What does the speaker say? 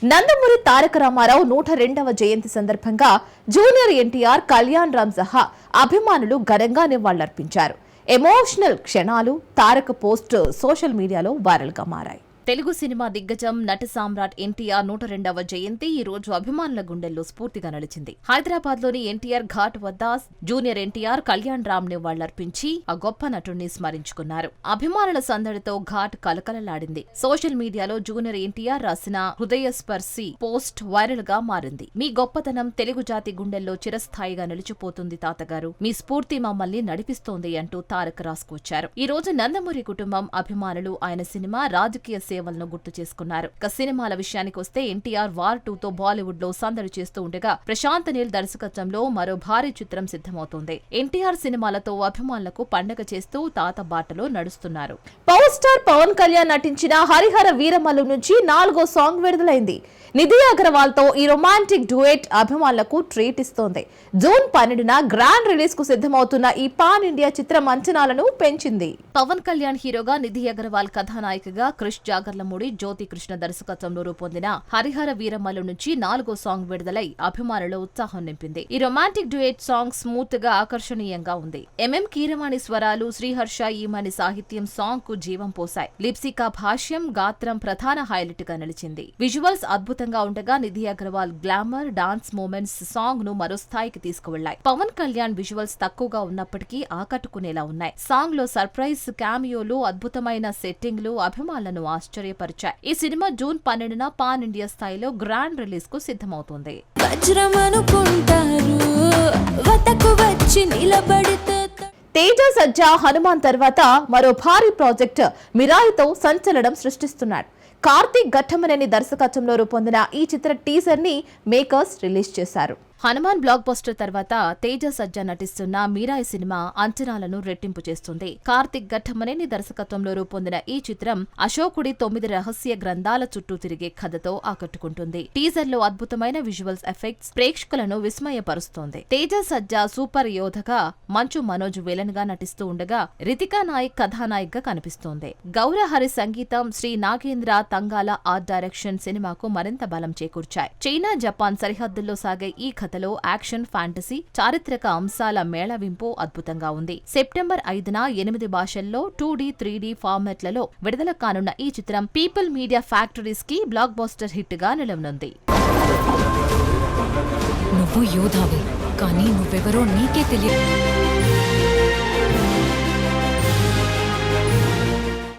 నందమూరి తారక రామారావు 102వ జయంతి సందర్భంగా జూనియర్ ఎన్టీఆర్, కళ్యాణ్ రామ్ సహా అభిమానులు ఘనంగా నివాళులర్పించారు. ఎమోషనల్ క్షణాలు తారక పోస్ట్ సోషల్ మీడియాలో వైరల్ గా మారాయి. తెలుగు సినిమా దిగ్గజం నట సామ్రాట్ ఎన్టీఆర్ 102వ జయంతి ఈ రోజు అభిమానుల గుండెల్లో స్ఫూర్తిగా నిలిచింది. హైదరాబాద్ లోని ఎన్టీఆర్ ఘాట్ వద్ద జూనియర్ ఎన్టీఆర్, కళ్యాణ్ రామ్ నివాళులర్పించి ఆ గొప్ప నటుడిని స్మరించుకున్నారు. అభిమానుల సందడితో ఘాట్ కలకలలాడింది. సోషల్ మీడియాలో జూనియర్ ఎన్టీఆర్ రాసిన హృదయస్పర్శి పోస్ట్ వైరల్ గా మారింది. మీ గొప్పతనం తెలుగు జాతి గుండెల్లో చిరస్థాయిగా నిలిచిపోతుంది తాతగారు. మీ స్ఫూర్తి మమ్మల్ని నడిపిస్తోంది అంటూ తారక్ రాసుకొచ్చారు. ఈ రోజు నందమూరి కుటుంబం అభిమానులు ఆయన సినిమా, రాజకీయ సేవలను గుర్తు చేసుకున్నారు. ఇక సినిమాల విషయానికి వస్తే ఎన్టీఆర్ వార్ 2తో బాలీవుడ్ లో సందడి చేస్తూ ఉండగా ప్రశాంత్ నీల్ దర్శకత్వంలో మరో భారీ చిత్రం సిద్ధమవుతోంది. ఎన్టీఆర్ సినిమాలతో అభిమానులకు పండగ చేస్తూ తాత బాటలో నడుస్తున్నారు. పవర్ స్టార్ పవన్ కళ్యాణ్ నటించిన హరిహర వీరమల్లు నుంచి 4వ సాంగ్ విడుదలైంది. నిధి అగర్వాల్ తో ఈ రొమాంటిక్ డ్యూయెట్ అభిమానులకు ట్రీట్ ఇస్తోంది. జూన్ 12న గ్రాండ్ రిలీజ్ కు సిద్ధమవుతున్న ఈ పాన్ ఇండియా చిత్రం అంచనాలను పెంచింది. పవన్ కళ్యాణ్ హీరోగా, నిధి అగర్వాల్ కథానాయికగా, క్రిష్ జాగర్లమూడి, జ్యోతి కృష్ణ దర్శకత్వంలో రూపొందిన హరిహర వీరమల్లు నుంచి 4వ సాంగ్ విడుదలై అభిమానులు ఉత్సాహం నింపింది. ఈ రొమాంటిక్ డ్యూయెట్ సాంగ్ స్మూత్ గా ఆకర్షణీయంగా ఉంది. ఎంఎం కీరవాణి స్వరాలు, శ్రీహర్ష ఈమని సాహిత్యం సాంగ్ కు జీవం పోశాయి. లిప్సికా భాష్యం, గాత్రం ప్రధాన హైలైట్ గా నిలిచింది. విజువల్స్ అద్భుతంగా ఉండగా Nidhi Agarwal glamour, dance movements song ను మరో స్థాయికి తీసుకువెళ్లాయి. పవన్ కళ్యాణ్ విజువల్స్ తక్కువగా ఉన్నప్పటికీ ఆకట్టుకునేలా ఉన్నాయి. సాంగ్ లో సర్ప్రైజ్ క్యామియోలు, అద్భుతమైన సెట్టింగ్లు అభిమానులను ఆశ్చర్యపరిచాయి. ఈ సినిమా జూన్ 12న పాన్ ఇండియా స్థాయిలో గ్రాండ్ రిలీజ్ కు సిద్ధమవుతోంది. తేజ సజ్జా హనుమాన్ తర్వాత మరో భారీ ప్రాజెక్ట్ మిరాయితో సంచలనం సృష్టిస్తున్నాడు. కార్తీక్ ఘట్టమనేని దర్శకత్వంలో రూపొందిన ఈ చిత్ర టీజర్ ని మేకర్స్ రిలీజ్ చేశారు. హనుమాన్ బ్లాక్ బస్టర్ తర్వాత తేజ సజ్జా నటిస్తున్న మీరాయి సినిమా అంచనాలను రెట్టింపు చేస్తుంది. కార్తీక్ ఘట్టమనేని దర్శకత్వంలో రూపొందిన ఈ చిత్రం అశోకుడి 9 రహస్య గ్రంథాల చుట్టూ తిరిగే కథతో ఆకట్టుకుంటుంది. టీజర్ లో అద్భుతమైన విజువల్స్ ఎఫెక్ట్స్ ప్రేక్షకులను విస్మయపరుస్తోంది. తేజ సజ్జా సూపర్ యోధగా, మంచు మనోజ్ విలన్ గా నటిస్తూ ఉండగా రితికా నాయక్ కథానాయిక్ గా కనిపిస్తోంది. గౌరహరి సంగీతం, శ్రీ నాగేంద్ర తంగాల ఆర్ట్ డైరెక్షన్ సినిమాకు మరింత బలం చేకూర్చాయి. చైనా, జపాన్ సరిహద్దుల్లో సాగే ఈ కథలో యాక్షన్, ఫ్యాంటసీ, చారిత్రక అంశాల మేళవింపు అద్భుతంగా ఉంది. సెప్టెంబర్ 5న 8 భాషల్లో 2D, 3D ఫార్మాట్లలో విడుదల కానున్న ఈ చిత్రం పీపుల్ మీడియా ఫ్యాక్టరీస్ కి బ్లాక్ బస్టర్ హిట్ గా నిలవనుంది. నువ్వు యోధావే, కానీ నువ్వెవరో నీకే తెలియదు.